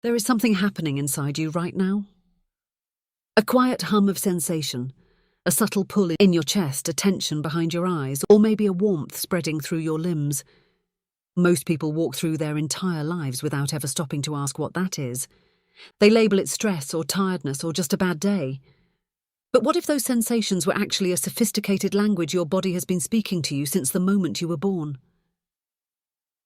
There is something happening inside you right now. A quiet hum of sensation, a subtle pull in your chest, a tension behind your eyes, or maybe a warmth spreading through your limbs. Most people walk through their entire lives without ever stopping to ask what that is. They label it stress or tiredness or just a bad day. But what if those sensations were actually a sophisticated language your body has been speaking to you since the moment you were born?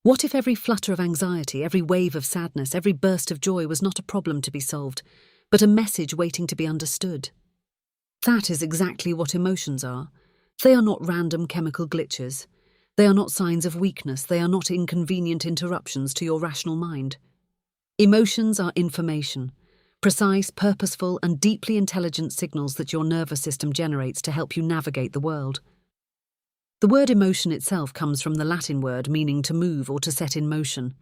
What if every flutter of anxiety, every wave of sadness, every burst of joy was not a problem to be solved, but a message waiting to be understood? That is exactly what emotions are. They are not random chemical glitches. They are not signs of weakness. They are not inconvenient interruptions to your rational mind. Emotions are information, precise, purposeful, and deeply intelligent signals that your nervous system generates to help you navigate the world. The word emotion itself comes from the Latin word meaning to move or to set in motion.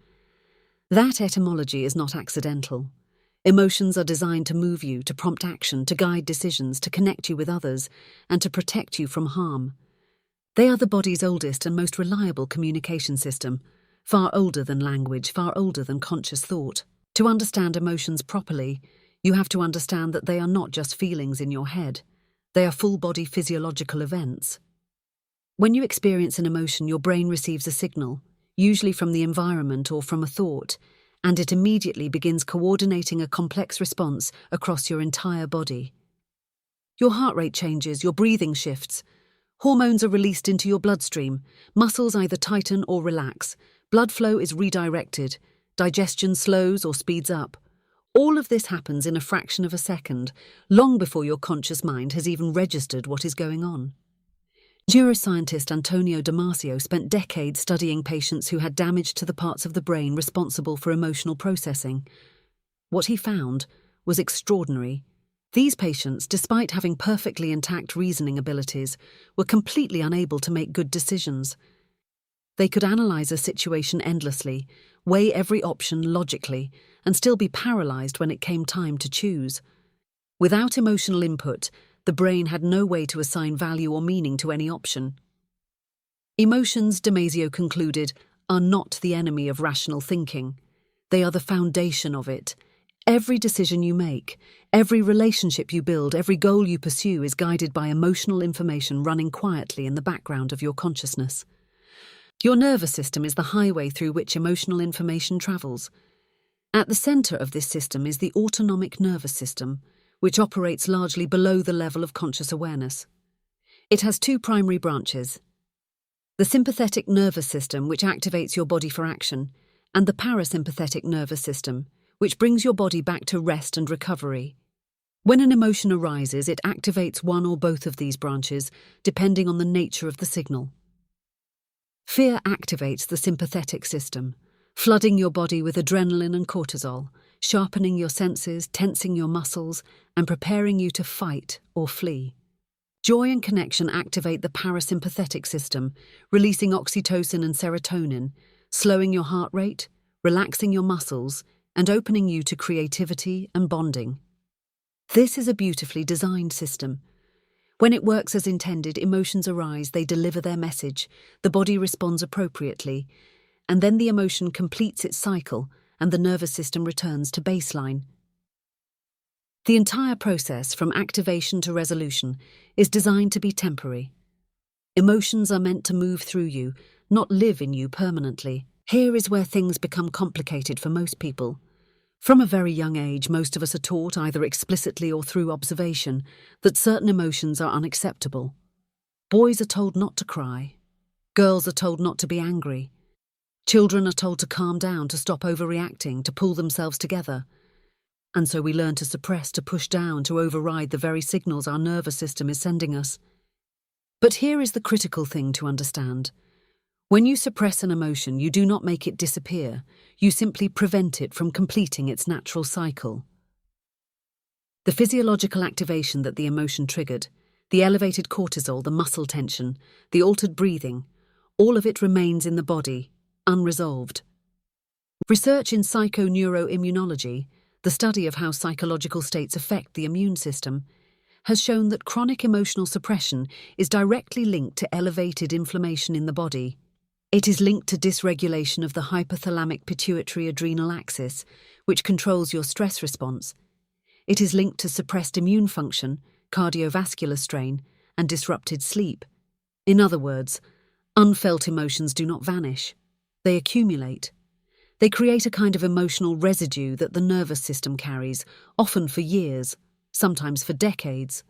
That etymology is not accidental. Emotions are designed to move you, to prompt action, to guide decisions, to connect you with others, and to protect you from harm. They are the body's oldest and most reliable communication system, far older than language, far older than conscious thought. To understand emotions properly, you have to understand that they are not just feelings in your head. They are full-body physiological events. When you experience an emotion, your brain receives a signal, usually from the environment or from a thought, and it immediately begins coordinating a complex response across your entire body. Your heart rate changes, your breathing shifts. Hormones are released into your bloodstream. Muscles either tighten or relax. Blood flow is redirected. Digestion slows or speeds up. All of this happens in a fraction of a second, long before your conscious mind has even registered what is going on. Neuroscientist Antonio Damasio spent decades studying patients who had damage to the parts of the brain responsible for emotional processing. What he found was extraordinary. These patients, despite having perfectly intact reasoning abilities, were completely unable to make good decisions. They could analyze a situation endlessly, weigh every option logically, and still be paralyzed when it came time to choose. Without emotional input, the brain had no way to assign value or meaning to any option. Emotions, Damasio concluded, are not the enemy of rational thinking. They are the foundation of it. Every decision you make, every relationship you build, every goal you pursue is guided by emotional information running quietly in the background of your consciousness. Your nervous system is the highway through which emotional information travels. At the center of this system is the autonomic nervous system, which operates largely below the level of conscious awareness. It has two primary branches: the sympathetic nervous system, which activates your body for action, and the parasympathetic nervous system, which brings your body back to rest and recovery. When an emotion arises, it activates one or both of these branches, depending on the nature of the signal. Fear activates the sympathetic system, flooding your body with adrenaline and cortisol, sharpening your senses, tensing your muscles, and preparing you to fight or flee. Joy and connection activate the parasympathetic system, releasing oxytocin and serotonin, slowing your heart rate, relaxing your muscles, and opening you to creativity and bonding. This is a beautifully designed system. When it works as intended, emotions arise, they deliver their message, the body responds appropriately, and then the emotion completes its cycle and the nervous system returns to baseline. The entire process, from activation to resolution, is designed to be temporary. Emotions are meant to move through you, not live in you permanently. Here is where things become complicated for most people. From a very young age, most of us are taught, either explicitly or through observation, that certain emotions are unacceptable. Boys are told not to cry. Girls are told not to be angry. Children are told to calm down, to stop overreacting, to pull themselves together. And so we learn to suppress, to push down, to override the very signals our nervous system is sending us. But here is the critical thing to understand. When you suppress an emotion, you do not make it disappear. You simply prevent it from completing its natural cycle. The physiological activation that the emotion triggered, the elevated cortisol, the muscle tension, the altered breathing, all of it remains in the body, unresolved. Research in psychoneuroimmunology, the study of how psychological states affect the immune system, has shown that chronic emotional suppression is directly linked to elevated inflammation in the body. It is linked to dysregulation of the hypothalamic pituitary adrenal axis, which controls your stress response. It is linked to suppressed immune function, cardiovascular strain, and disrupted sleep. In other words, unfelt emotions do not vanish. They accumulate. They create a kind of emotional residue that the nervous system carries, often for years, sometimes for decades.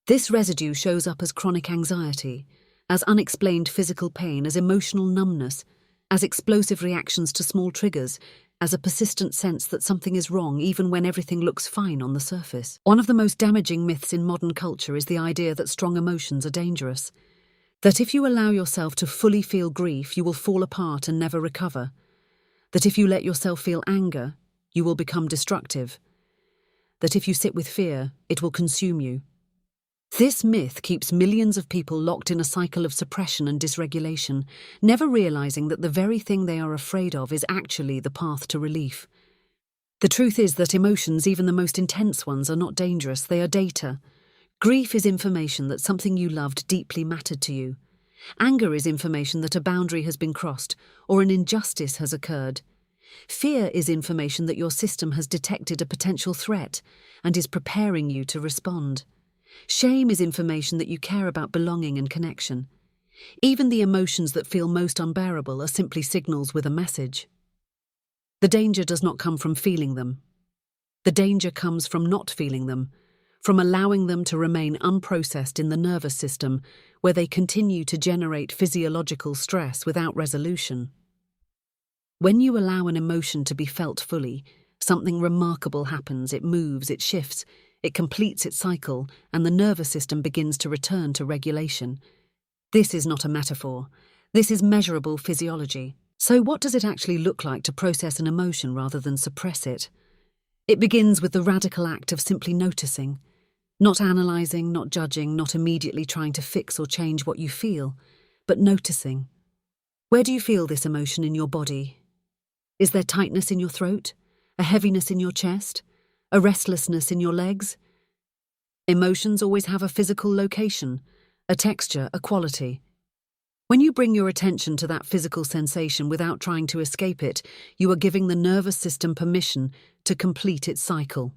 This residue shows up as chronic anxiety, as unexplained physical pain, as emotional numbness, as explosive reactions to small triggers, as a persistent sense that something is wrong even when everything looks fine on the surface. One of the most damaging myths in modern culture is the idea that strong emotions are dangerous, that if you allow yourself to fully feel grief, you will fall apart and never recover, that if you let yourself feel anger, you will become destructive, that if you sit with fear, it will consume you. This myth keeps millions of people locked in a cycle of suppression and dysregulation, never realizing that the very thing they are afraid of is actually the path to relief. The truth is that emotions, even the most intense ones, are not dangerous, they are data. Grief is information that something you loved deeply mattered to you. Anger is information that a boundary has been crossed or an injustice has occurred. Fear is information that your system has detected a potential threat and is preparing you to respond. Shame is information that you care about belonging and connection. Even the emotions that feel most unbearable are simply signals with a message. The danger does not come from feeling them. The danger comes from not feeling them, from allowing them to remain unprocessed in the nervous system, where they continue to generate physiological stress without resolution. When you allow an emotion to be felt fully, something remarkable happens. It moves, it shifts, it completes its cycle, and the nervous system begins to return to regulation. This is not a metaphor. This is measurable physiology. So what does it actually look like to process an emotion rather than suppress it? It begins with the radical act of simply noticing. Not analysing, not judging, not immediately trying to fix or change what you feel, but noticing. Where do you feel this emotion in your body? Is there tightness in your throat? A heaviness in your chest? A restlessness in your legs? Emotions always have a physical location, a texture, a quality. When you bring your attention to that physical sensation without trying to escape it, you are giving the nervous system permission to complete its cycle.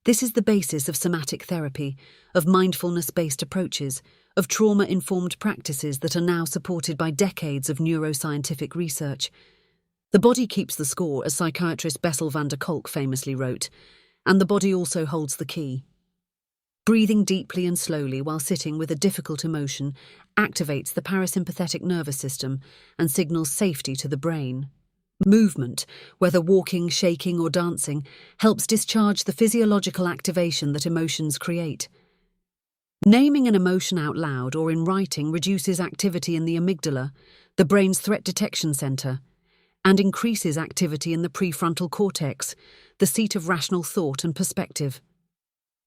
This is the basis of somatic therapy, of mindfulness-based approaches, of trauma-informed practices that are now supported by decades of neuroscientific research. The body keeps the score, as psychiatrist Bessel van der Kolk famously wrote, and the body also holds the key. Breathing deeply and slowly while sitting with a difficult emotion activates the parasympathetic nervous system and signals safety to the brain. Movement, whether walking, shaking, or dancing, helps discharge the physiological activation that emotions create. Naming an emotion out loud or in writing reduces activity in the amygdala, the brain's threat detection center, and increases activity in the prefrontal cortex, the seat of rational thought and perspective.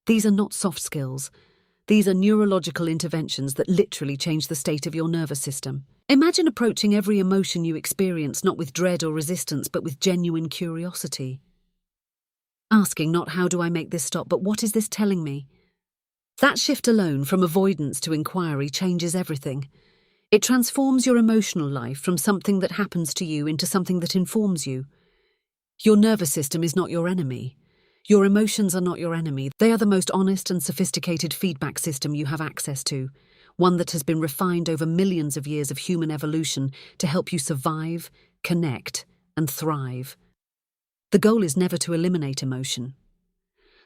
These are not soft skills. These are neurological interventions that literally change the state of your nervous system. Imagine approaching every emotion you experience not with dread or resistance, but with genuine curiosity. Asking not how do I make this stop, but what is this telling me? That shift alone, from avoidance to inquiry, changes everything. It transforms your emotional life from something that happens to you into something that informs you. Your nervous system is not your enemy. Your emotions are not your enemy. They are the most honest and sophisticated feedback system you have access to, one that has been refined over millions of years of human evolution to help you survive, connect, and thrive. The goal is never to eliminate emotion.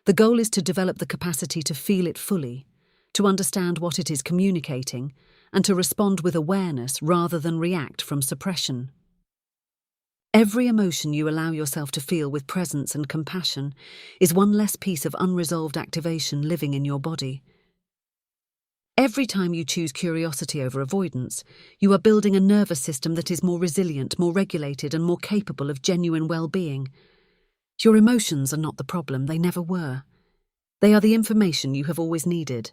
The goal is to develop the capacity to feel it fully, to understand what it is communicating, and to respond with awareness rather than react from suppression. Every emotion you allow yourself to feel with presence and compassion is one less piece of unresolved activation living in your body. Every time you choose curiosity over avoidance, you are building a nervous system that is more resilient, more regulated, and more capable of genuine well-being. Your emotions are not the problem, they never were. They are the information you have always needed.